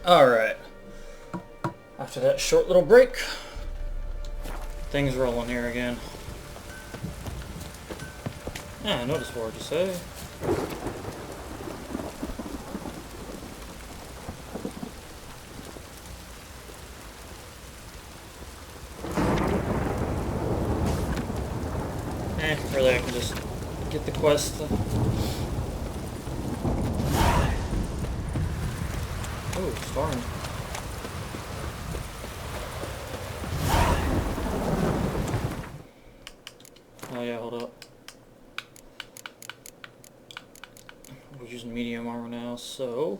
Alright. After that short little break, things rolling here again. Yeah, I noticed what to say. Really, I can just get the quest. Oh, storm. Oh yeah, hold up. We're using medium armor now, so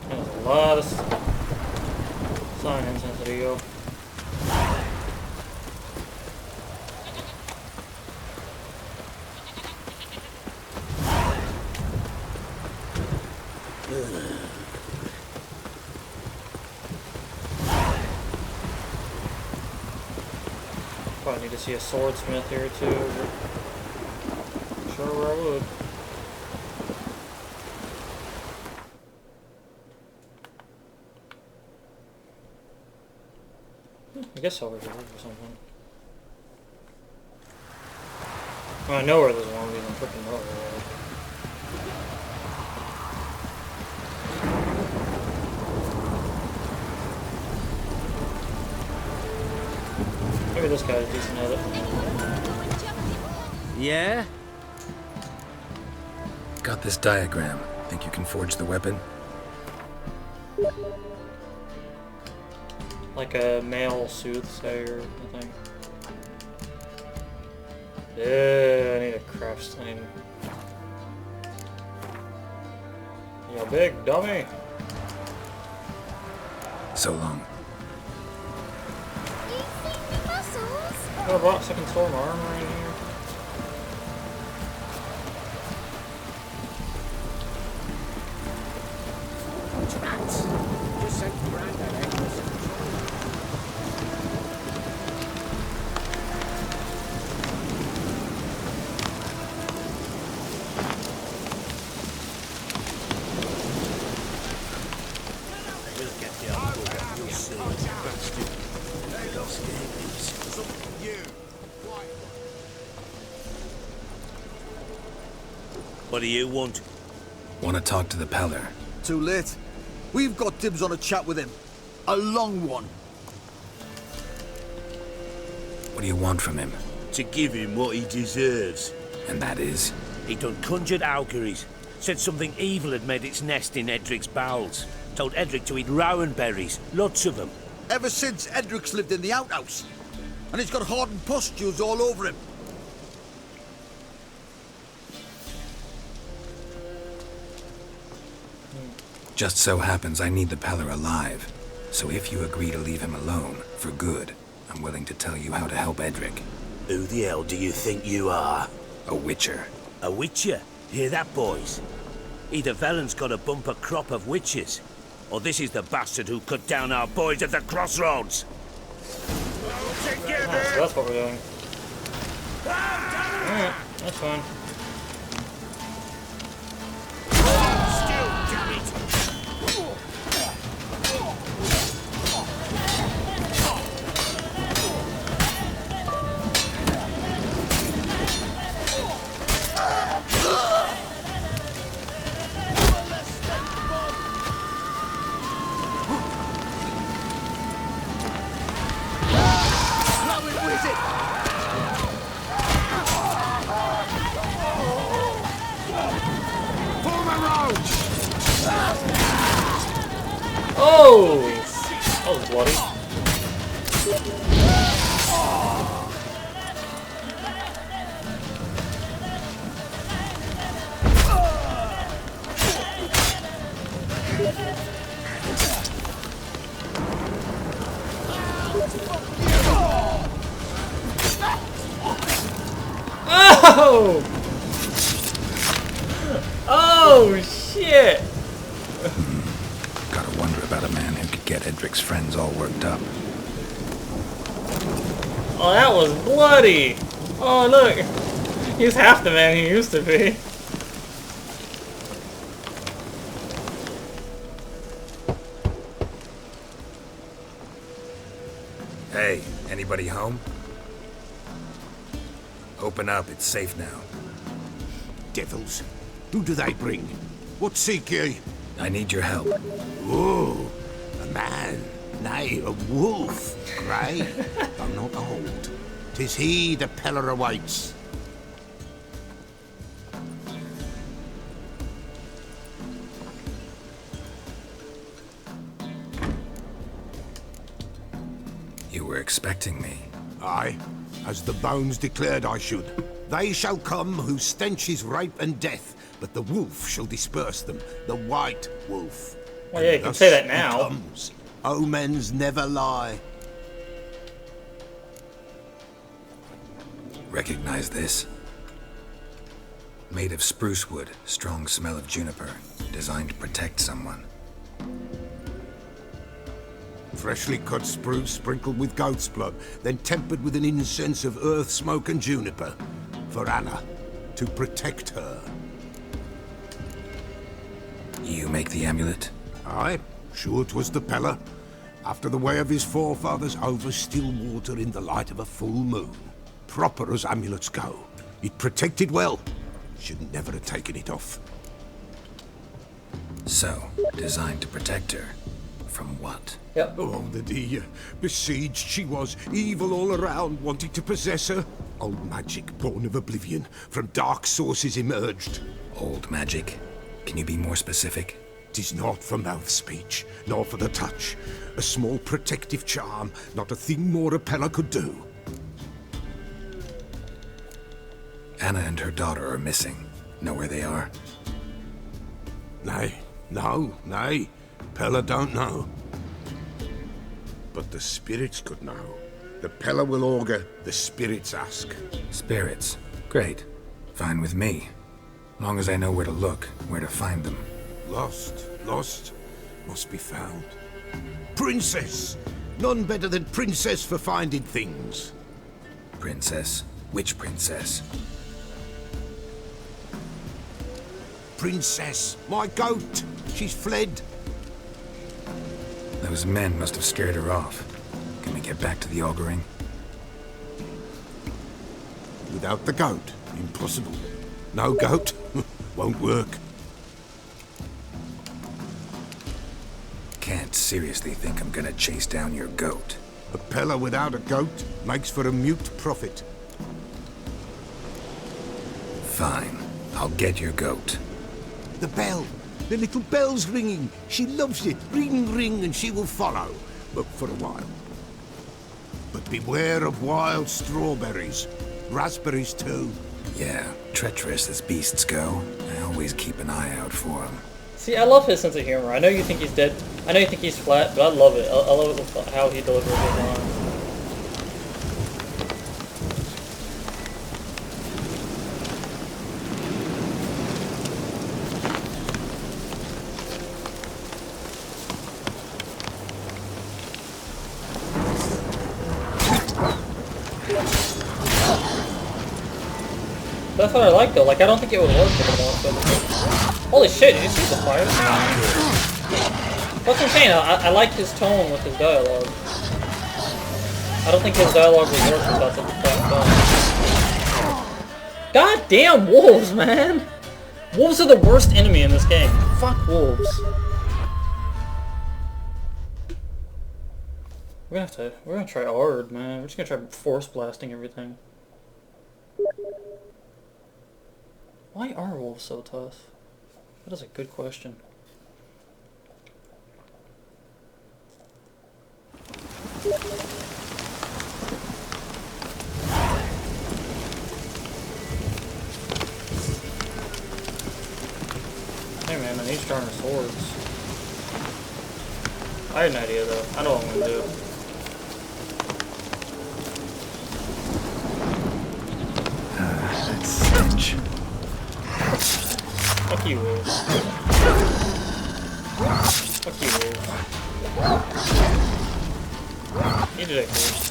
there's a lot of sign intensity go. Probably need to see a swordsmith here too. Sure where I would. I guess over here or something. Well, I know where there's one, because I'm freaking over there. Maybe this guy's decent at it. Yeah? Got this diagram. Think you can forge the weapon? Like a male soothsayer, I think. Yeah, I need a craft stain. You big dummy. So long. Oh, I bought second storm armor in here. What do you want? Want to talk to the Peller? Too late. We've got dibs on a chat with him. A long one. What do you want from him? To give him what he deserves. And that is? He done conjured auguries. Said something evil had made its nest in Edric's bowels. Told Edric to eat rowan berries. Lots of them. Ever since Edric's lived in the outhouse. And he's got hardened pustules all over him. Just so happens I need the Peller alive. So if you agree to leave him alone, for good, I'm willing to tell you how to help Edric. Who the hell do you think you are? A witcher. A witcher? Hear that, boys? Either Velen's got a bumper crop of witches, or this is the bastard who cut down our boys at the crossroads. So that's what we're doing. Alright, that's fine. Oh! That was bloody. Oh! Oh, shit! Gotta wonder about a man who could get Edric's friends all worked up. Oh, that was bloody! Oh, look! He's half the man he used to be. Hey, anybody home? Open up, it's safe now. Devils. Who do they bring? What seek ye? I need your help. Oh, a man. Nay, a wolf. Grey, though not old. 'Tis he the Peller awaits. You were expecting me. Aye, as the bones declared I should. They shall come whose stench is rape and death, but the wolf shall disperse them, the white wolf. Well, yeah, you And can say thus that now. he comes. Omens never lie. Recognize this? Made of spruce wood, strong smell of juniper, designed to protect someone. Freshly cut spruce sprinkled with goat's blood, then tempered with an incense of earth, smoke and juniper. For Anna, to protect her. You make the amulet? Aye, sure 'twas the Peller. After the way of his forefathers, over still water in the light of a full moon. Proper as amulets go. It protected well. Should never have taken it off. So, designed to protect her. From what? Yep. Oh, the dear. Besieged she was, evil all around, wanting to possess her. Old magic, born of oblivion, from dark sources emerged. Old magic? Can you be more specific? 'Tis not for mouth speech, nor for the touch. A small protective charm, not a thing more a Peller could do. Anna and her daughter are missing. Know where they are? Nay, nay. Peller don't know. But the spirits could know. The Peller will augur, the spirits ask. Spirits. Great. Fine with me. Long as I know where to look, where to find them. Lost, must be found. Princess! None better than Princess for finding things. Princess? Which princess? Princess, my goat! She's fled. Those men must have scared her off. Can we get back to the auguring? Without the goat, impossible. No goat, won't work. Can't seriously think I'm gonna chase down your goat. A Peller without a goat makes for a mute prophet. Fine. I'll get your goat. The bell! The little bell's ringing. She loves it. Ring, ring, and she will follow. But for a while. But beware of wild strawberries. Raspberries, too. Yeah, treacherous as beasts go. I always keep an eye out for them. See, I love his sense of humor. I know you think he's dead. I know you think he's flat, but I love it. I love it how he delivers his lines. That's what I like though. Like, I don't think it would work anymore. But holy shit! Did you see the fire? That's what I'm saying. I like his tone with his dialogue. I don't think his dialogue would work without such a fast tone. God damn wolves, man! Wolves are the worst enemy in this game. Fuck wolves. We're gonna try hard, man. We're just gonna try force blasting everything. Why are wolves so tough? That is a good question. Hey man, I need stronger swords. I had an idea though. I know what I'm gonna do. That stench. Fuck you, wolves. Fuck you, wolves. Eat it, wolves.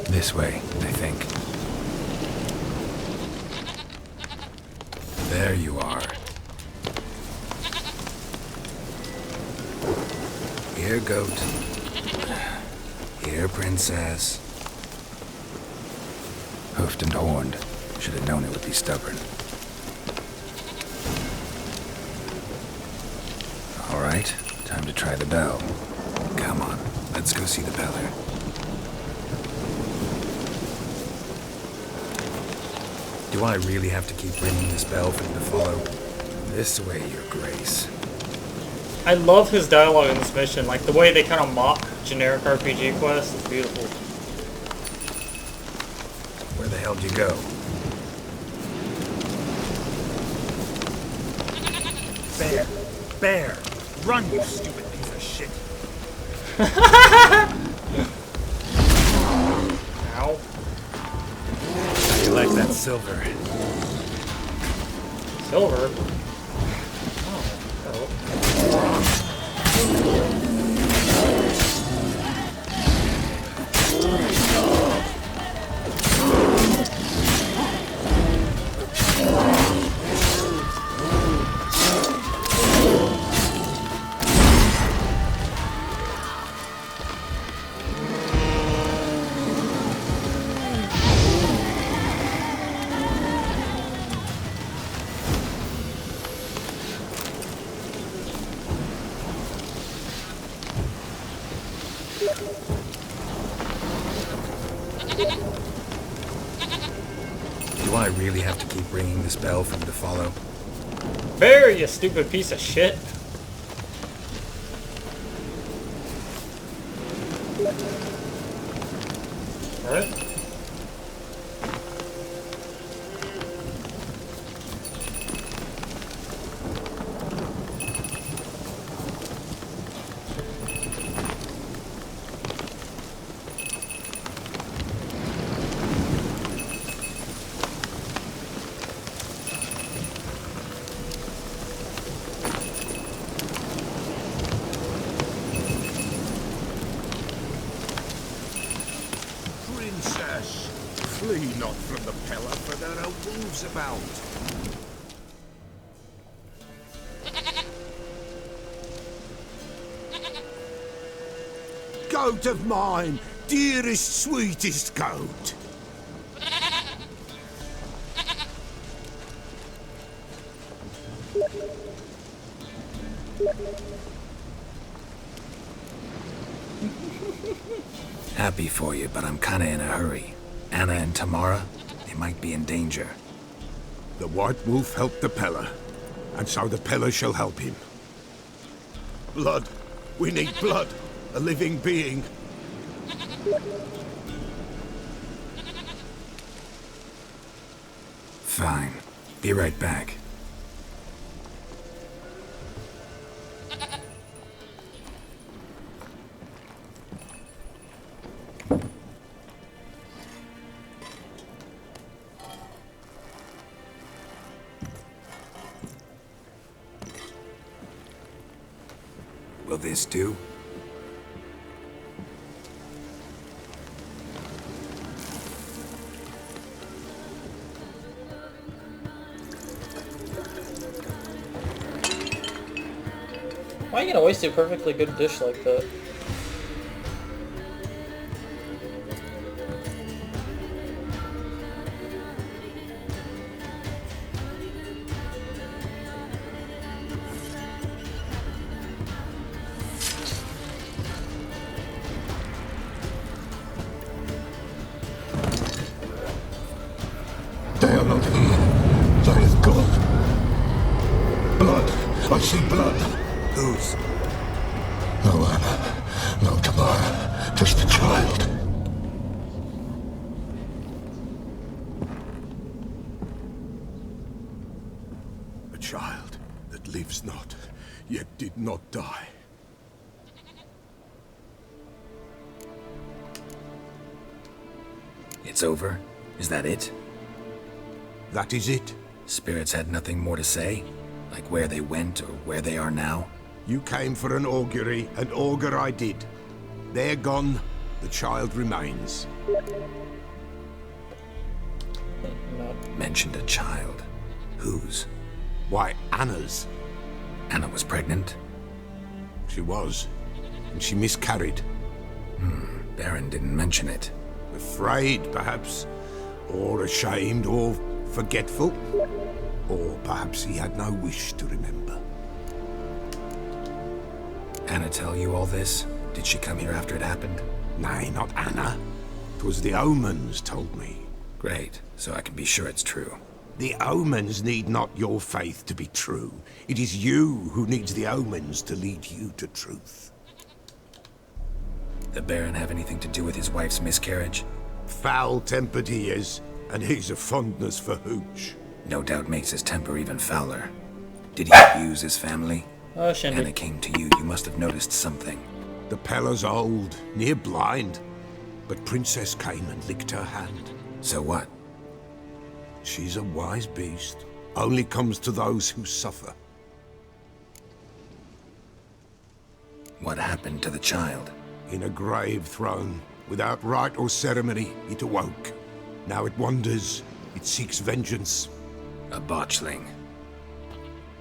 This way, I think. There you are. Here, goat. Here, princess. Hoofed and horned. Should have known it would be stubborn. All right, time to try the bell. Come on, let's go see the Peller. Do I really have to keep ringing this bell for you to follow? This way, your grace. I love his dialogue in this mission, like the way they kind of mock generic RPG quests. It's beautiful. Where the hell did you go? Bear! Run, you stupid piece of shit! Ow. How do you like that silver? Silver? Oh. Do I really have to keep ringing this bell for you to follow? Bear, you stupid piece of shit. Alright. Princess, flee not from the Peller, for there are wolves about. Goat of mine, dearest, sweetest goat. Happy for you, but I'm kinda in a hurry. Anna and Tamara, they might be in danger. The White Wolf helped the Peller, and so the Peller shall help him. Blood. We need blood. A living being. Fine. Be right back. Will this do? Why are you gonna waste a perfectly good dish like that? They are not here. There is God. Blood. I see blood. Whose? No Anna. No Tamara. Just a child. A child that lives not, yet did not die. It's over? Is that it? That is it. Spirits had nothing more to say? Like where they went or where they are now? You came for an augury, and augur I did. They're gone, the child remains. No. Mentioned a child. Whose? Why, Anna's. Anna was pregnant? She was, and she miscarried. Baron didn't mention it. Afraid, perhaps, or ashamed, or forgetful. Or perhaps he had no wish to remember. Anna tell you all this? Did she come here after it happened? Nay, not Anna. 'Twas the omens told me. Great, so I can be sure it's true. The omens need not your faith to be true. It is you who needs the omens to lead you to truth. The Baron have anything to do with his wife's miscarriage? Foul-tempered he is, and he's a fondness for hooch. No doubt makes his temper even fouler. Did he abuse his family? Oh, Shindy. Anna came to you, you must have noticed something. The Pella's old, near blind, but Princess came and licked her hand. So what? She's a wise beast. Only comes to those who suffer. What happened to the child? In a grave thrown, without rite or ceremony, it awoke. Now it wanders, it seeks vengeance. A botchling.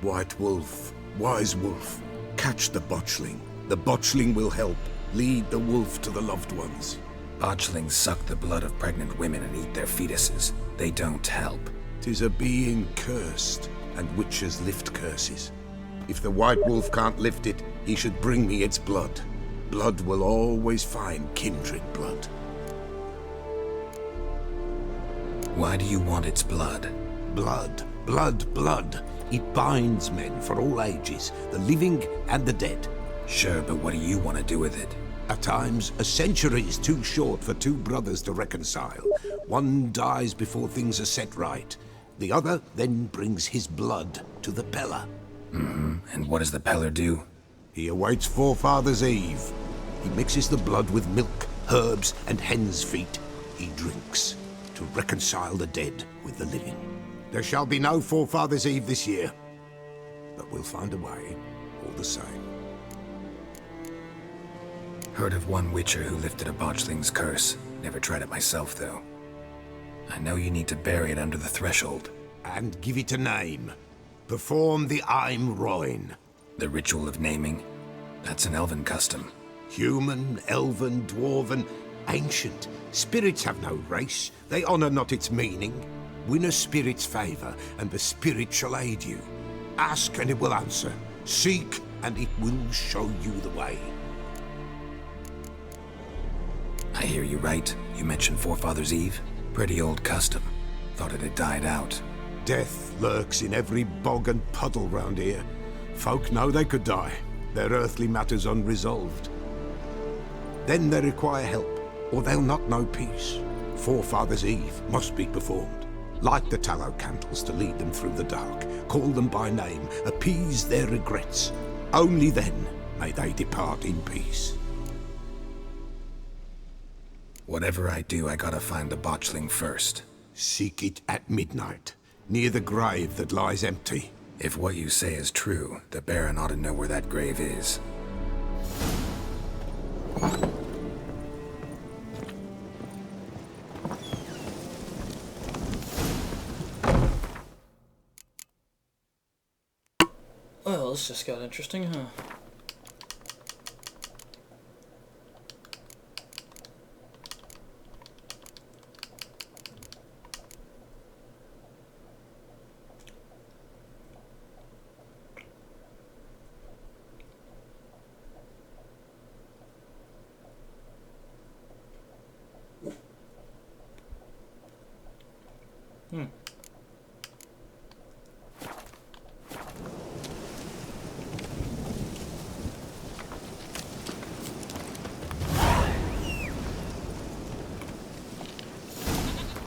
White Wolf, wise wolf, catch the botchling. The botchling will help, lead the wolf to the loved ones. Botchlings suck the blood of pregnant women and eat their fetuses. They don't help. 'Tis a being cursed, and witches lift curses. If the White Wolf can't lift it, he should bring me its blood. Blood will always find kindred blood. Why do you want its blood? Blood, blood, blood. It binds men for all ages, the living and the dead. Sure, but what do you want to do with it? At times, a century is too short for two brothers to reconcile. One dies before things are set right. The other then brings his blood to the Pella. And what does the Peller do? He awaits Forefather's Eve. He mixes the blood with milk, herbs, and hen's feet. He drinks to reconcile the dead with the living. There shall be no Forefather's Eve this year, but we'll find a way all the same. Heard of one witcher who lifted a botchling's curse. Never tried it myself, though. I know you need to bury it under the threshold. And give it a name. Perform the Aim Roin. The ritual of naming? That's an elven custom. Human, elven, dwarven, ancient. Spirits have no race. They honor not its meaning. Win a spirit's favor, and the spirit shall aid you. Ask, and it will answer. Seek, and it will show you the way. I hear you right. You mentioned Forefather's Eve? Pretty old custom. Thought it had died out. Death lurks in every bog and puddle round here. Folk know they could die, their earthly matters unresolved. Then they require help, or they'll not know peace. Forefather's Eve must be performed. Light the tallow candles to lead them through the dark. Call them by name, appease their regrets. Only then may they depart in peace. Whatever I do, I gotta find the botchling first. Seek it at midnight, near the grave that lies empty. If what you say is true, the Baron ought to know where that grave is. Well, this just got interesting, huh?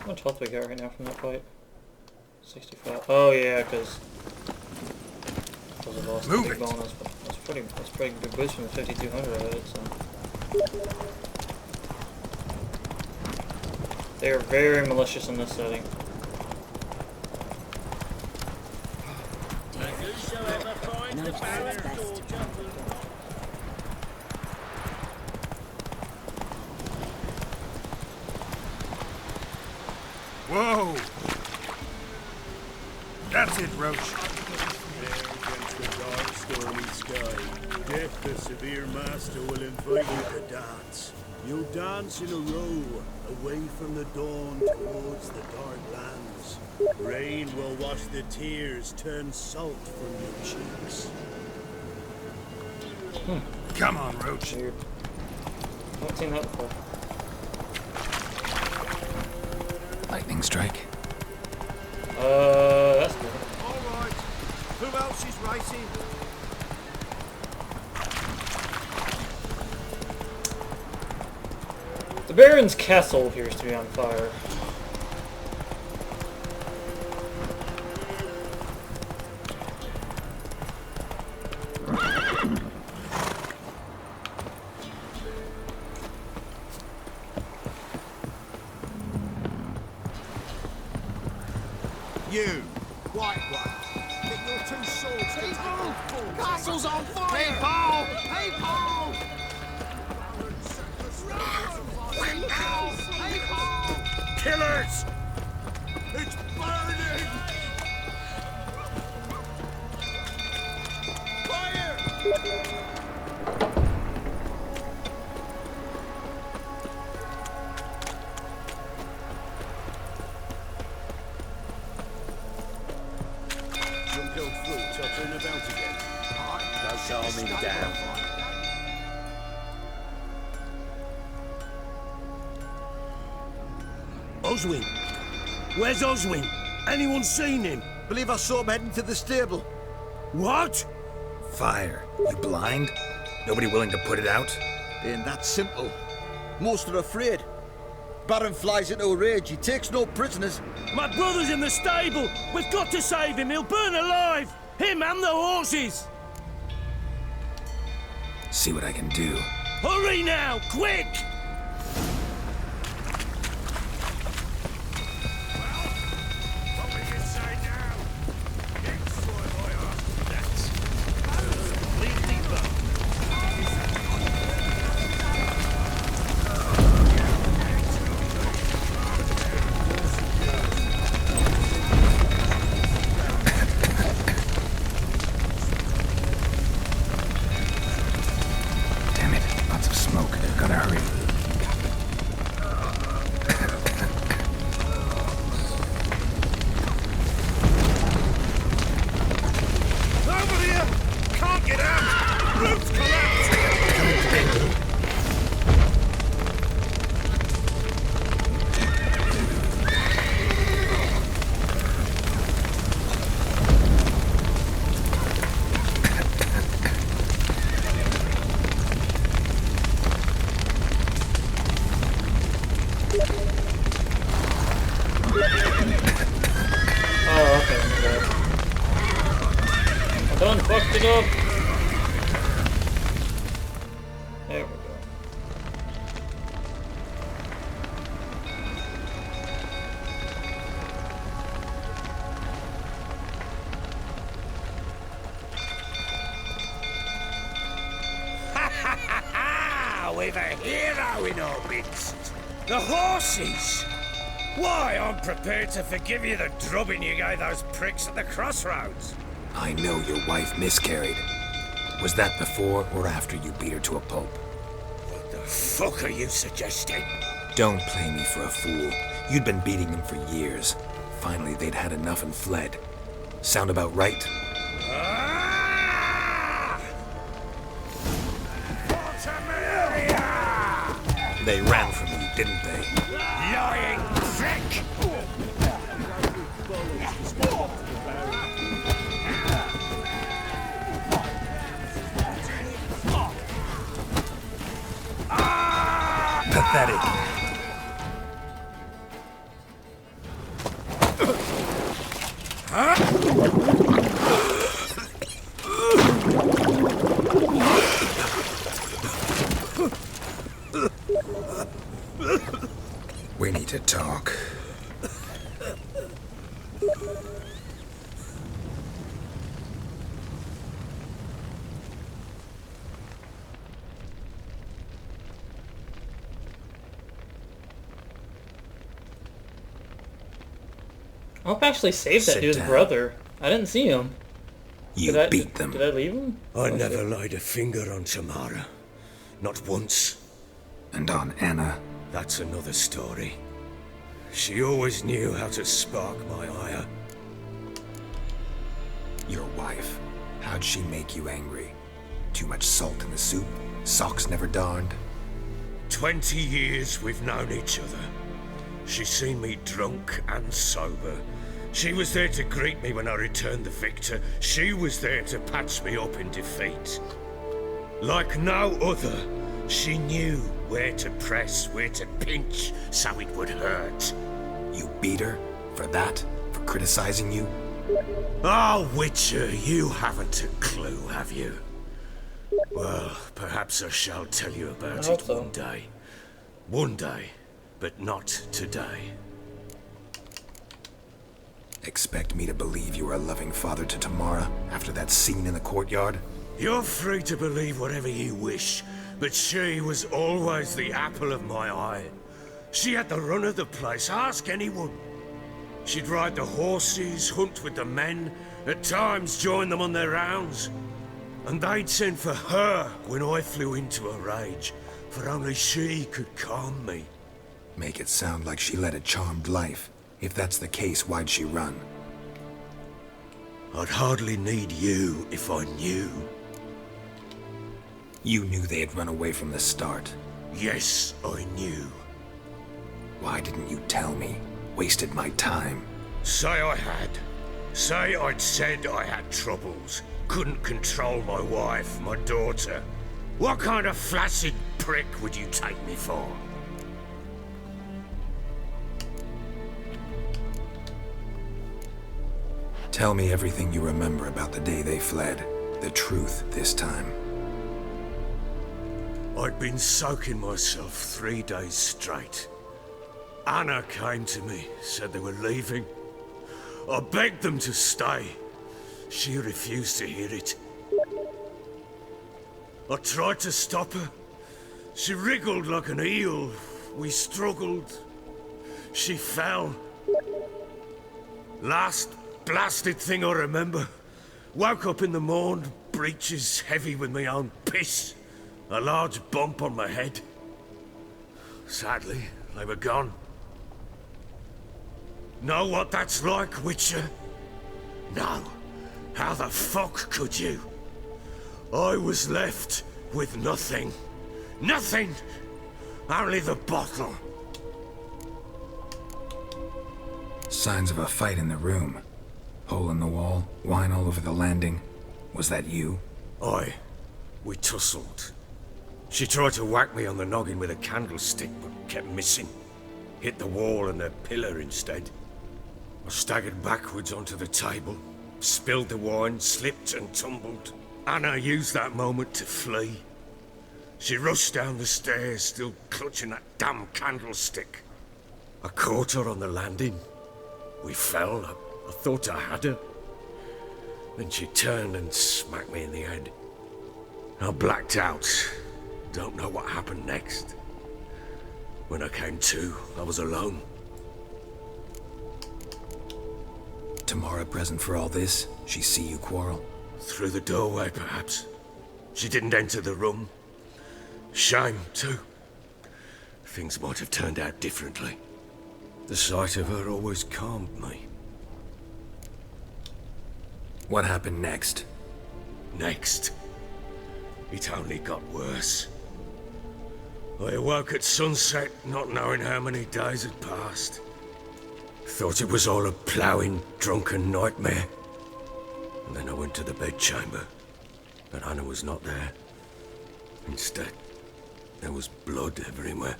How much health we got right now from that fight? 65. Oh yeah, because I lost the big bonus, but that's pretty good boost from the 5200 I had, so. They are very malicious in this setting. Whoa! That's it, Roach. Against the dark, stormy sky, Death, the severe master, will invite you to dance. You'll dance in a row, away from the dawn towards the dark lands. Rain will wash the tears, turn salt from your cheeks. Come on, Roach. Weird. I haven't seen that before. Lightning strike? That's good. All right. Who else is racing? The Baron's castle appears to be on fire. You, white one. Get your two swords to tackle. Castle's on fire! Hey, Paul! Hey, Paul! Hey, Paul! Killers! It's burning! Fire! Jump go through, till turn about again. No calming down. Oswin! Where's Oswin? Anyone seen him? Believe I saw him heading to the stable. What? Fire. You blind? Nobody willing to put it out? Ain't that simple. Most are afraid. Baron flies into a rage. He takes no prisoners. My brother's in the stable! We've got to save him! He'll burn alive! Him and the horses! See what I can do. Hurry now! Quick! Damn it. Lots of smoke. Gotta hurry. Over here! Can't get out! Roof's collapsed! Oh, okay. I done fucked it up. There we go. Ah, we've a hero in our midst. The horses! Why, I'm prepared to forgive you the drubbing you gave those pricks at the crossroads. I know your wife miscarried. Was that before or after you beat her to a pulp? What the fuck are you suggesting? Don't play me for a fool. You'd been beating them for years. Finally, they'd had enough and fled. Sound about right? Ah! They ran from you, didn't they? Lying prick! Pathetic. We need to talk. Hope actually saved that Sit dude's down. brother. I didn't see him. You Did I beat them. Did I leave him? I never laid a finger on Tamara. Not once. And on Anna. That's another story. She always knew how to spark my ire. Your wife. How'd she make you angry? Too much salt in the soup? Socks never darned? 20 years we've known each other. She's seen me drunk and sober. She was there to greet me when I returned the victor. She was there to patch me up in defeat. Like no other, she knew where to press, where to pinch, so it would hurt. You beat her? For that? For criticizing you? Oh, Witcher, you haven't a clue, have you? Well, perhaps I shall tell you about I hope it so. one day. One day, but not today. Expect me to believe you were a loving father to Tamara after that scene in the courtyard? You're free to believe whatever you wish, but she was always the apple of my eye. She had the run of the place, ask anyone. She'd ride the horses, hunt with the men, at times join them on their rounds. And they'd send for her when I flew into a rage, for only she could calm me. Make it sound like she led a charmed life. If that's the case, why'd she run? I'd hardly need you if I knew. You knew they had run away from the start. Yes, I knew. Why didn't you tell me? Wasted my time. Say I had. Say I'd said I had troubles. Couldn't control my wife, my daughter. What kind of flaccid prick would you take me for? Tell me everything you remember about the day they fled. The truth this time. I'd been soaking myself 3 days straight. Anna came to me, said they were leaving. I begged them to stay. She refused to hear it. I tried to stop her. She wriggled like an eel. We struggled. She fell. Last blasted thing I remember. Woke up in the morn, breeches heavy with my own piss. A large bump on my head. Sadly, they were gone. Know what that's like, Witcher? No. How the fuck could you? I was left with nothing. Nothing! Only the bottle. Signs of a fight in the room. Hole in the wall, wine all over the landing. Was that you? Aye. We tussled. She tried to whack me on the noggin with a candlestick, but kept missing. Hit the wall and a pillar instead. I staggered backwards onto the table, spilled the wine, slipped and tumbled. Anna used that moment to flee. She rushed down the stairs, still clutching that damn candlestick. I caught her on the landing. We fell. I thought I had her. Then she turned and smacked me in the head. I blacked out. Don't know what happened next. When I came to, I was alone. Tamara present for all this? She see you quarrel? Through the doorway, perhaps. She didn't enter the room. Shame, too. Things might have turned out differently. The sight of her always calmed me. What happened next? Next, it only got worse. I awoke at sunset, not knowing how many days had passed. Thought it was all a ploughing, drunken nightmare. And then I went to the bedchamber, but Anna was not there. Instead, there was blood everywhere.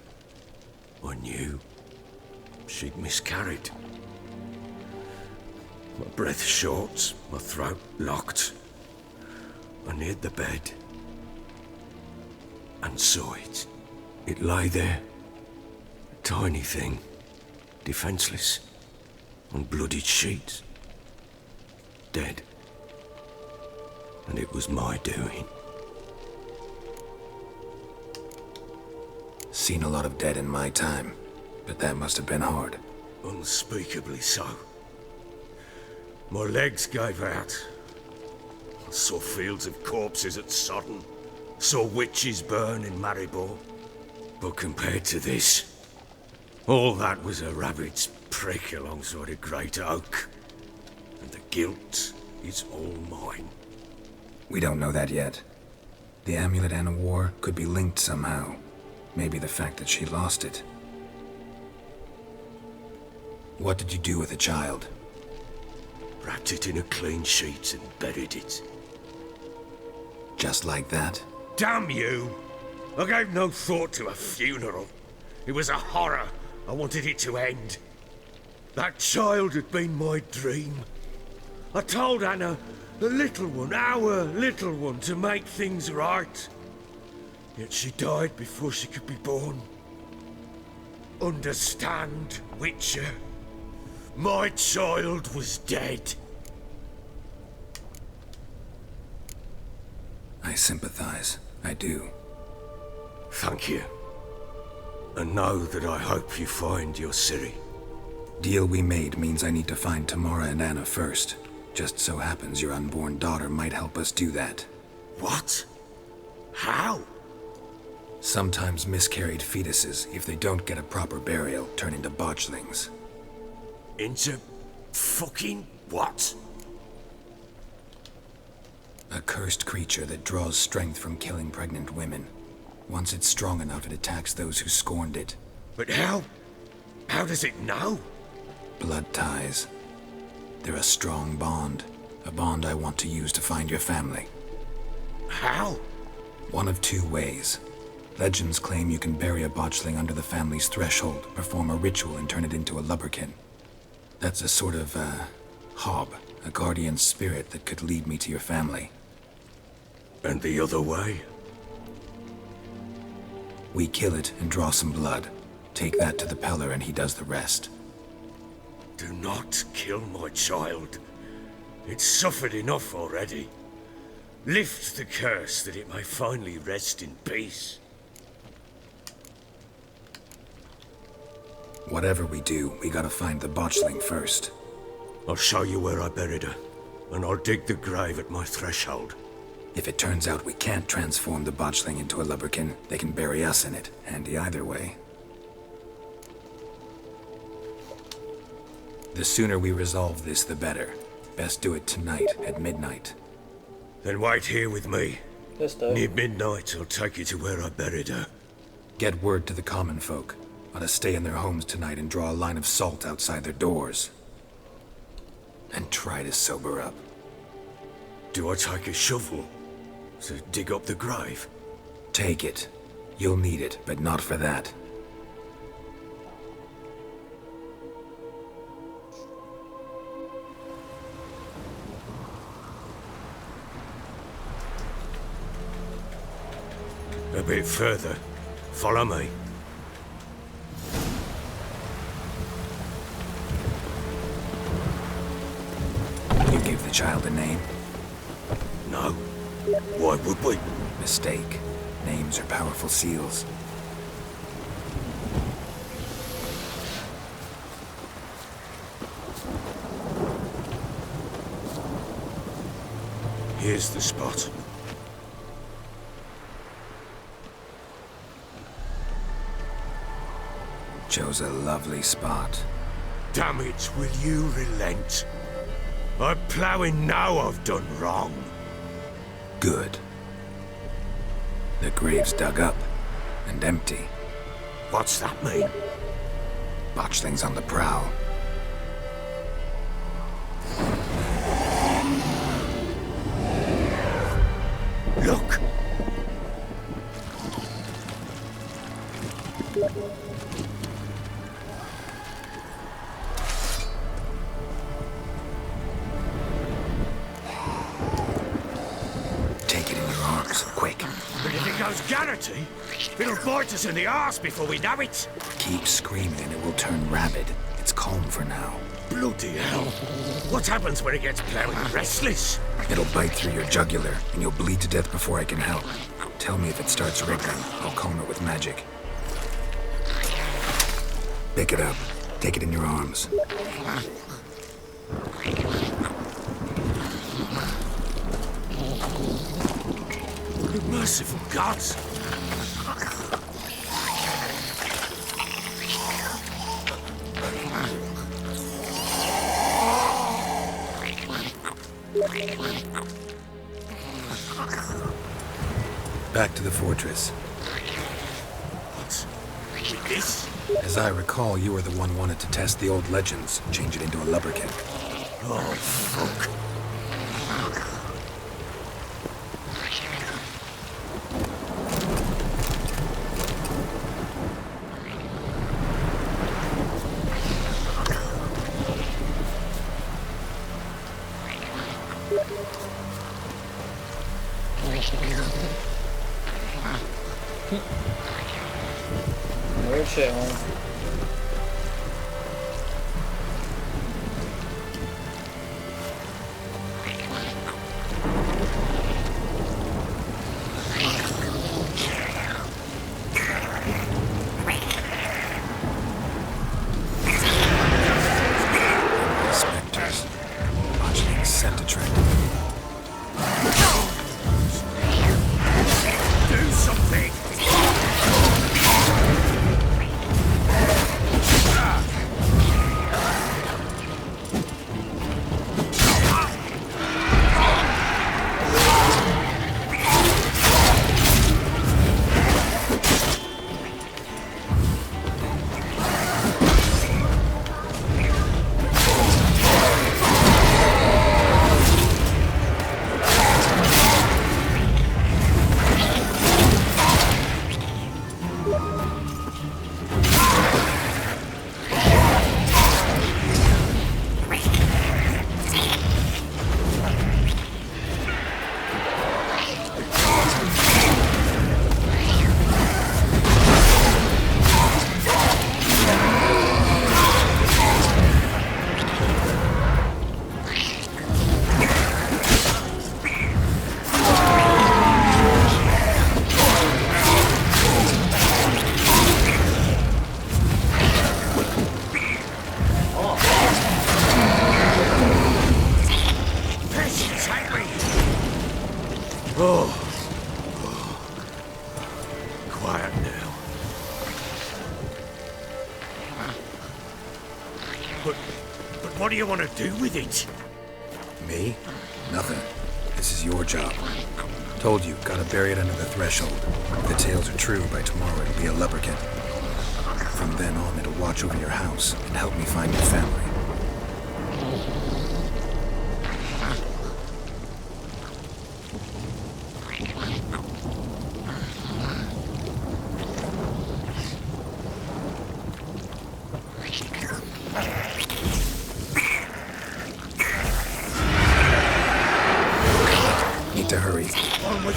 I knew she'd miscarried. My breath short, my throat locked. I neared the bed and saw it. It lay there, a tiny thing, defenseless, on bloodied sheets, dead. And it was my doing. Seen a lot of dead in my time, but that must have been hard. Unspeakably so. My legs gave out. I saw fields of corpses at Sodden. Saw witches burn in Maribor. But compared to this, all that was a rabbit's prick alongside a great oak. And the guilt is all mine. We don't know that yet. The amulet Anna wore could be linked somehow. Maybe the fact that she lost it. What did you do with the child? Wrapped it in a clean sheet and buried it. Just like that? Damn you! I gave no thought to a funeral. It was a horror. I wanted it to end. That child had been my dream. I told Anna, the little one, our little one, to make things right. Yet she died before she could be born. Understand, Witcher? My child was dead. I sympathize. I do. Thank you. And know that I hope you find your Ciri. Deal we made means I need to find Tamara and Anna first. Just so happens your unborn daughter might help us do that. What? How? Sometimes miscarried fetuses, if they don't get a proper burial, turn into botchlings. Into fucking what? A cursed creature that draws strength from killing pregnant women. Once it's strong enough, it attacks those who scorned it. But how? How does it know? Blood ties. They're a strong bond. A bond I want to use to find your family. How? One of two ways. Legends claim you can bury a botchling under the family's threshold, perform a ritual, and turn it into a lubberkin. That's a sort of, hob, a guardian spirit that could lead me to your family. And the other way? We kill it and draw some blood. Take that to the Peller and he does the rest. Do not kill my child. It's suffered enough already. Lift the curse that it may finally rest in peace. Whatever we do, we gotta find the botchling first. I'll show you where I buried her, and I'll dig the grave at my threshold. If it turns out we can't transform the botchling into a lubberkin, they can bury us in it. Handy either way. The sooner we resolve this, the better. Best do it tonight, at midnight. Then wait here with me. This day. Near midnight, I'll take you to where I buried her. Get word to the common folk. Ought to stay in their homes tonight and draw a line of salt outside their doors. And try to sober up. Do I take a shovel to dig up the grave? Take it. You'll need it, but not for that. A bit further. Follow me. You gave the child a name? No. Why would we? Mistake. Names are powerful seals. Here's the spot. Chose a lovely spot. Damn it, will you relent? I'm ploughing now I've done wrong. Good. The grave's dug up and empty. What's that mean? Botchling's on the prowl. Look! Take it in your arms, quick. But if it goes Garrity, it'll bite us in the arse before we know it. Keep screaming and it will turn rabid. It's calm for now. Bloody hell. What happens when it gets plowing restless? It'll bite through your jugular, and you'll bleed to death before I can help. Tell me if it starts wriggling. I'll calm it with magic. Pick it up. Take it in your arms. Merciful gods! Back to the fortress. What? With this? As I recall, you were the one wanted to test the old legends, change it into a lubberkin. Oh, fuck. Weird shit, man. Spectres. Botchling scent attractive. Do something! Quiet now. But what do you want to do with it? Me? Nothing. This is your job. Told you, gotta bury it under the threshold. If the tales are true, by tomorrow it'll be a lubberkin. From then on, it'll watch over your house and help me find your family. Need to hurry. On with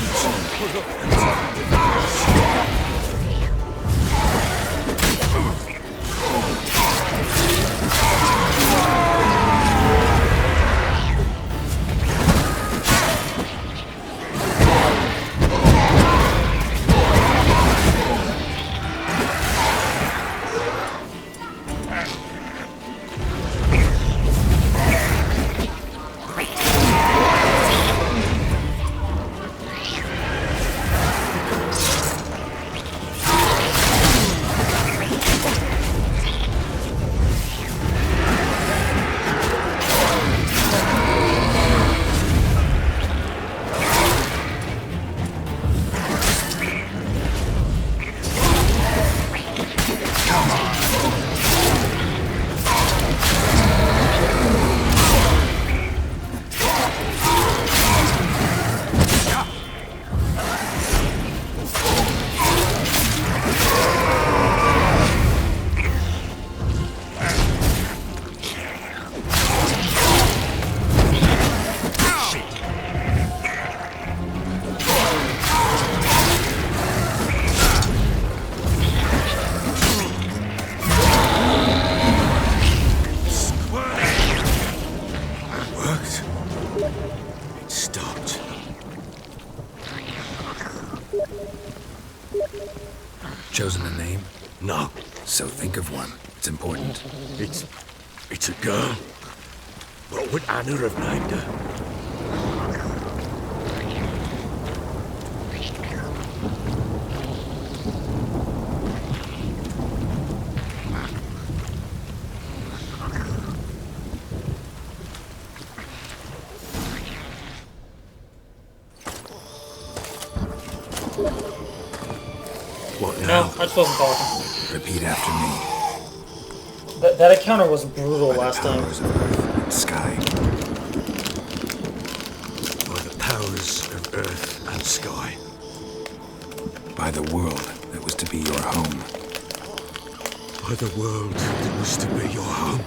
Chosen a name? No, So think of one. It's important. it's a girl. What would Anna have named her? No, I just wasn't talking. Repeat after me. That encounter was brutal By the last time. powers of earth and sky. By the powers of earth and sky. By the world that was to be your home. By the world that was to be your home.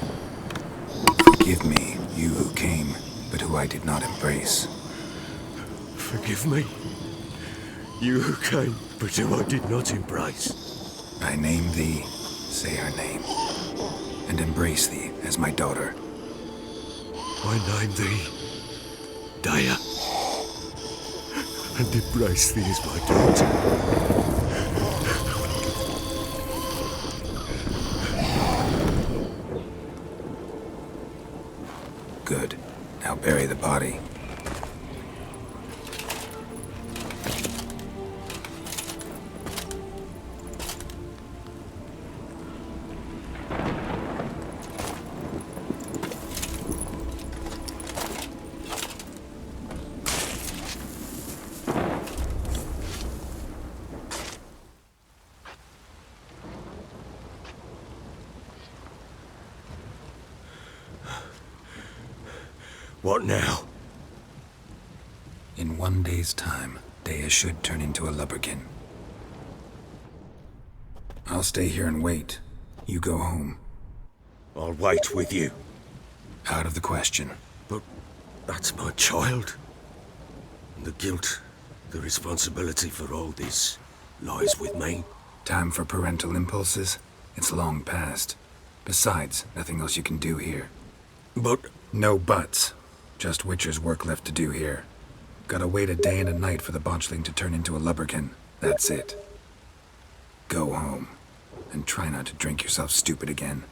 Forgive me, you who came, but who I did not embrace. Forgive me. You who came, but who I did not embrace. I name thee, say her name, and embrace thee as my daughter. I name thee Daya, and embrace thee as my daughter. Good. Now bury the body. What now? In 1 day's time, Dea should turn into a lubberkin. I'll stay here and wait. You go home. I'll wait with you. Out of the question. But that's my child. And the guilt, the responsibility for all this lies with me. Time for parental impulses? It's long past. Besides, nothing else you can do here. But No buts. Just Witcher's work left to do here. Gotta wait a day and a night for the botchling to turn into a lubberkin. That's it. Go home. And try not to drink yourself stupid again.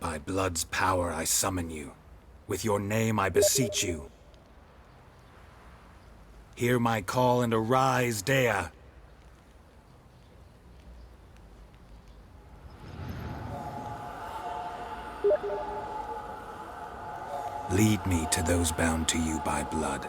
By blood's power I summon you. With your name I beseech you. Hear my call and arise, Dea. Lead me to those bound to you by blood.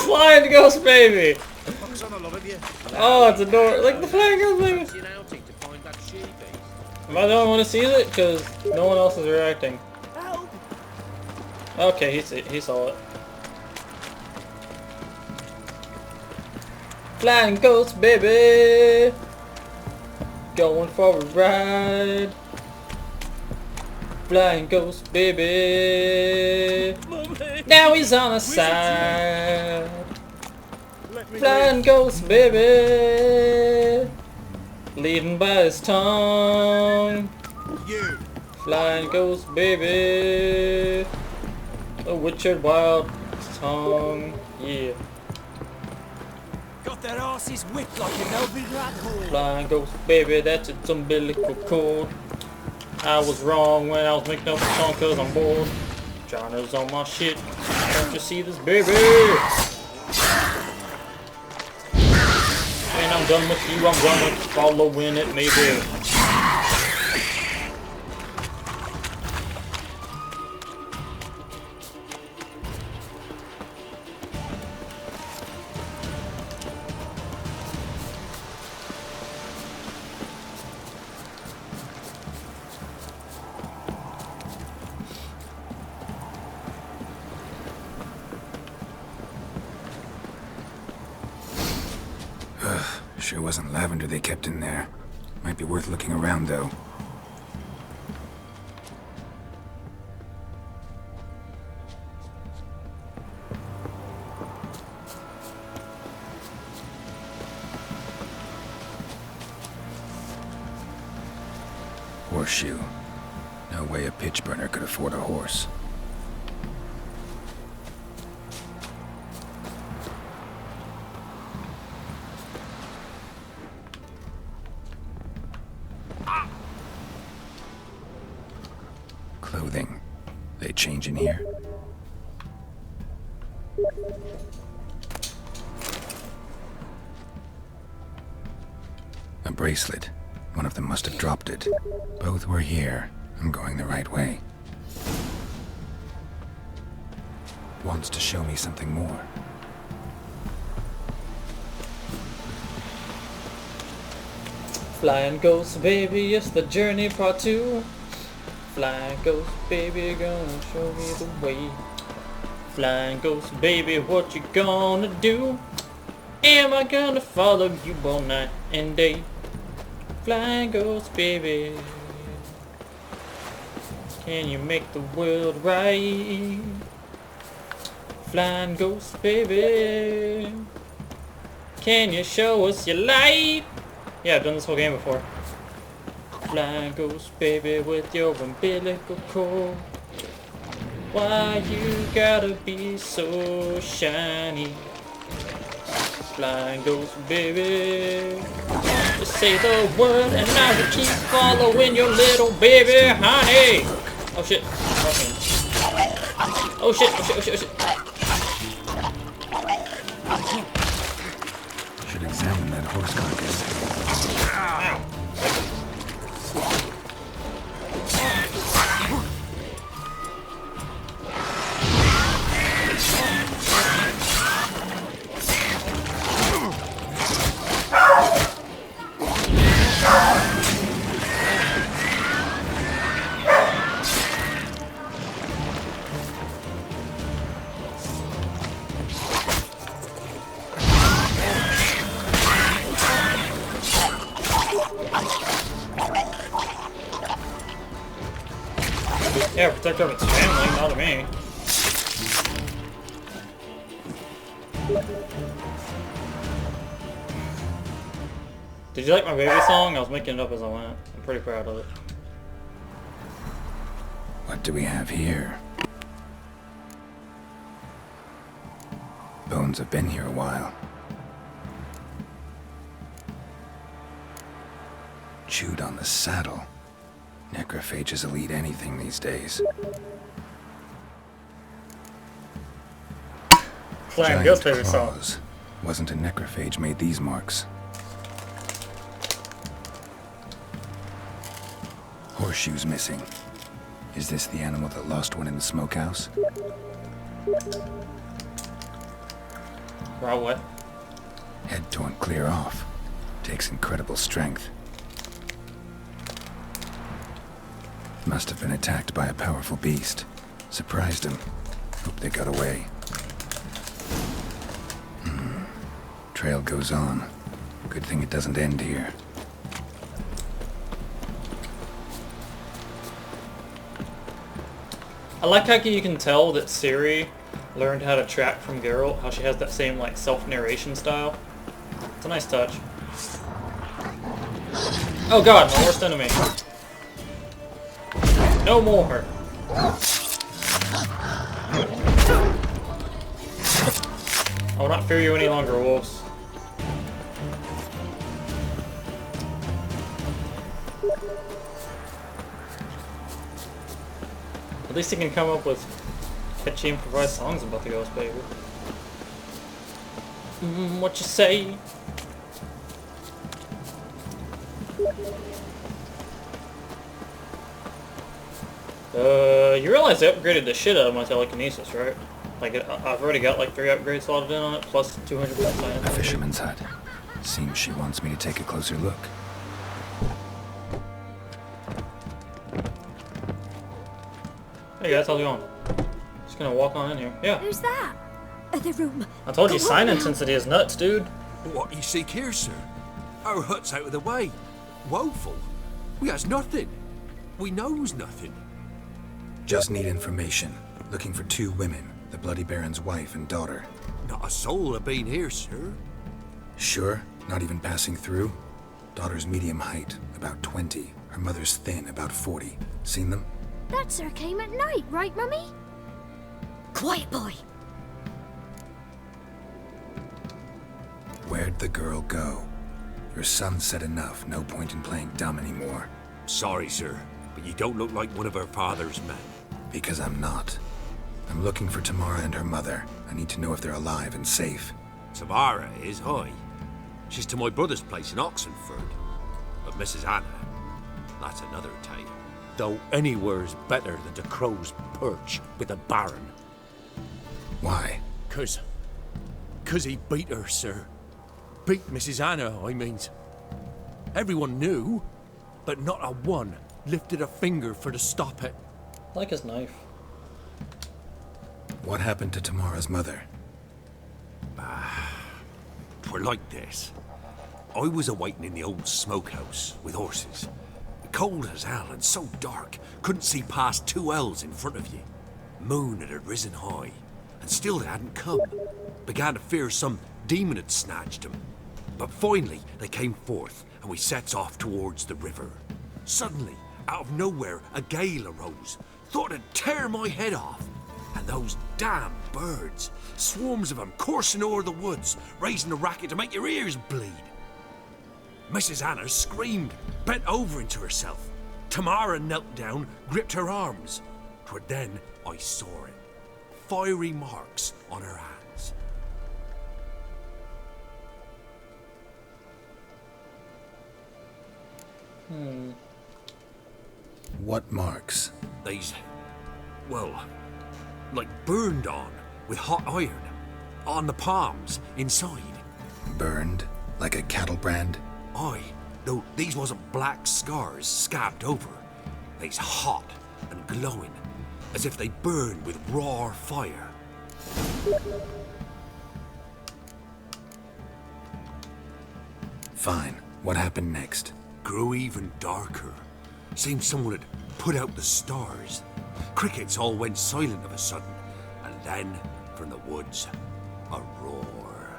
Flying ghost baby! Focus on the love of you. Oh, it's adorable. Like the flying ghost baby! Fancy an outing to find that sheepy? Am I the only one who sees it? Because no one else is reacting. Help! Okay, he saw it. Flying ghost baby! Going for a ride. Flying ghost baby! Mummy! Now he's on the side. Let me Flying ghost baby! Leading by his tongue. you. Flying ghost baby! The Witcher wild tongue. Yeah. Got their asses whipped like a Melvin rat hole. Flying ghost baby, that's its umbilical cord. I was wrong when I was making up the song cause I'm bored. China's on my shit. Don't you see this baby? When I'm done with you, I'm gonna following it maybe. Sure wasn't lavender they kept in there. Might be worth looking around, though. Horseshoe. No way a pitch burner could afford a horse. Clothing. They change in here. A bracelet. One of them must have dropped it. Both were here. I'm going the right way. Wants to show me something more. Flying ghost, baby, it's the journey part 2. Flying ghost, baby, gonna show me the way. Flying ghost, baby, what you gonna do? Am I gonna follow you all night and day? Flying ghost, baby, can you make the world right? Flying ghost, baby, can you show us your light? Yeah, I've done this whole game before. Flying ghost, baby, with your umbilical cord. Why you gotta be so shiny? Flying ghost, baby, just say the word and I will keep following your little baby, honey. Oh shit. Okay. Oh shit, oh shit, oh shit, oh shit. Should examine that horse carcass. Ow. Yeah, protect its family, not me. Did you like my baby song? I was making it up as I went. I'm pretty proud of it. What do we have here? Bones have been here a while. Chewed on the saddle. Necrophages will eat anything these days. Flying Giant ghost baby song. claws. Wasn't a necrophage made these marks. Horseshoe's missing. Is this the animal that lost one in the smokehouse? Wrong way. Head torn clear off. Takes incredible strength. Must have been attacked by a powerful beast. Surprised him. Hope they got away. Trail goes on. Good thing it doesn't end here. I like how you can tell that Ciri learned how to track from Geralt, how she has that same like self-narration style. It's a nice touch. Oh god, my worst enemy. No more. I will not fear you any longer, wolves. At least he can come up with catchy improvised songs about the ghost baby. What you say? You realize they upgraded the shit out of my telekinesis, right? Like, I've already got like 3 upgrades slotted in on it, plus 200% science. A fisherman's hut. Seems she wants me to take a closer look. Hey guys, how's it going? Just gonna walk on in here. Yeah. Who's that? The room. I told you Go on sign now. intensity is nuts, dude. What you seek here, sir? Our hut's out of the way. Woeful. We has nothing. We knows nothing. Just need information. Looking for 2 women, the Bloody Baron's wife and daughter. Not a soul have been here, sir. Sure? Not even passing through? Daughter's medium height, about 20. Her mother's thin, about 40. Seen them? That sir came at night, right, Mummy? Quiet, boy. Where'd the girl go? Your son said enough. No point in playing dumb anymore. Sorry, sir, but you don't look like one of her father's men. Because I'm not. I'm looking for Tamara and her mother. I need to know if they're alive and safe. Tamara is, aye. She's to my brother's place in Oxenford. But Mrs. Anna, that's another tale. Though anywhere's better than the Crow's Perch with the Baron. Why? 'Cause he beat her, sir. Beat Mrs. Anna, I means. Everyone knew, but not a one lifted a finger for to stop it. I like his knife. What happened to Tamara's mother? Twere like this. I was awaiting in the old smokehouse with horses. Cold as hell and so dark, couldn't see past 2 ells in front of you. Moon had risen high, and still they hadn't come. Began to fear some demon had snatched them. But finally they came forth, and we sets off towards the river. Suddenly, out of nowhere, a gale arose. Thought it'd tear my head off. And those damn birds, swarms of them coursing o'er the woods, raising a racket to make your ears bleed. Mrs. Anna screamed, bent over into herself. Tamara knelt down, gripped her arms. 'Twere then I saw it. Fiery marks on her hands. What marks? They's, well, like burned on with hot iron. On the palms, inside. Burned? Like a cattle brand? Aye, though these wasn't black scars scabbed over. They's hot and glowing, as if they burned with raw fire. Fine. What happened next? Grew even darker. Seemed someone had put out the stars. Crickets all went silent of a sudden, and then, from the woods, a roar.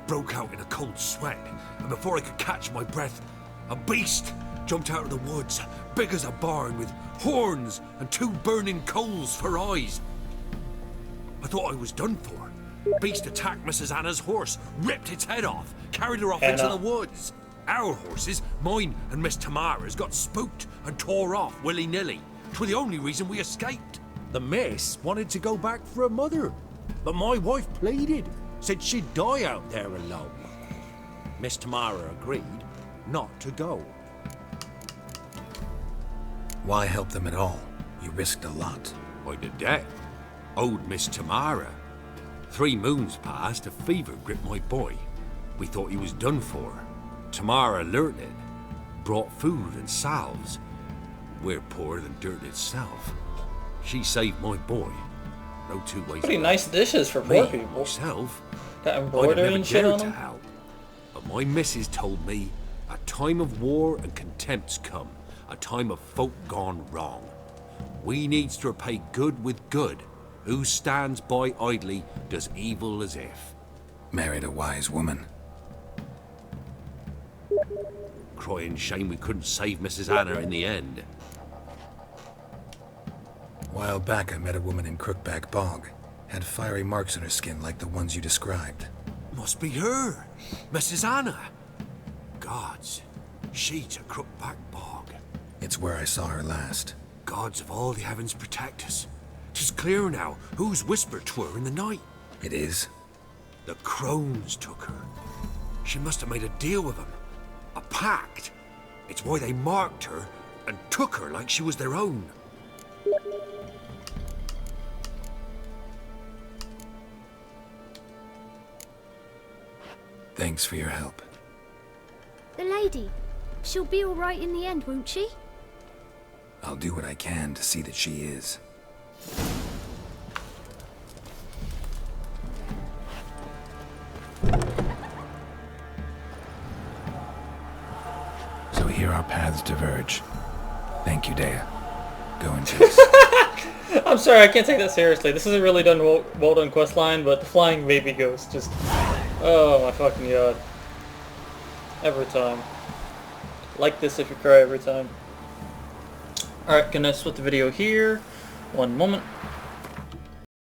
Broke out in a cold sweat, and before I could catch my breath, a beast jumped out of the woods, big as a barn, with horns and 2 burning coals for eyes. I thought I was done for. Beast attacked Mrs. Anna's horse, ripped its head off, carried her off into the woods. Our horses, mine and Miss Tamara's, got spooked and tore off willy-nilly. 'Twere the only reason we escaped. The miss wanted to go back for her mother, but my wife pleaded, said she'd die out there alone. Miss Tamara agreed not to go. Why help them at all? You risked a lot. By the debt. Owed Miss Tamara. 3 moons passed, a fever gripped my boy. We thought he was done for. Tamara learnt it. Brought food and salves. We're poorer than dirt itself. She saved my boy. No 2 ways. Pretty about nice it. dishes for Me, poor people. myself, Got I'd have embroidery never and shit dared on to them. help. But my missus told me a time of war and contempt's come. A time of folk gone wrong. We needs to repay good with good. Who stands by idly does evil as if. Married a wise woman. Crying shame we couldn't save Mrs. Anna in the end. While back, I met a woman in Crookback Bog. Had fiery marks on her skin like the ones you described. Must be her, Mrs. Anna. Gods, she's a Crookback Bog. It's where I saw her last. Gods of all the heavens protect us. 'Tis clear now whose whisper 'twere in the night. It is? The crones took her. She must have made a deal with them. A pact. It's why they marked her and took her like she was their own. Thanks for your help. The lady. She'll be all right in the end, won't she? I'll do what I can to see that she is. paths diverge. Thank you, Dea. Go in peace. I'm sorry, I can't take that seriously. This is a really well done quest line, but the flying baby ghost just... Oh my fucking god. Every time. Like this if you cry every time. Alright, gonna split the video here. One moment.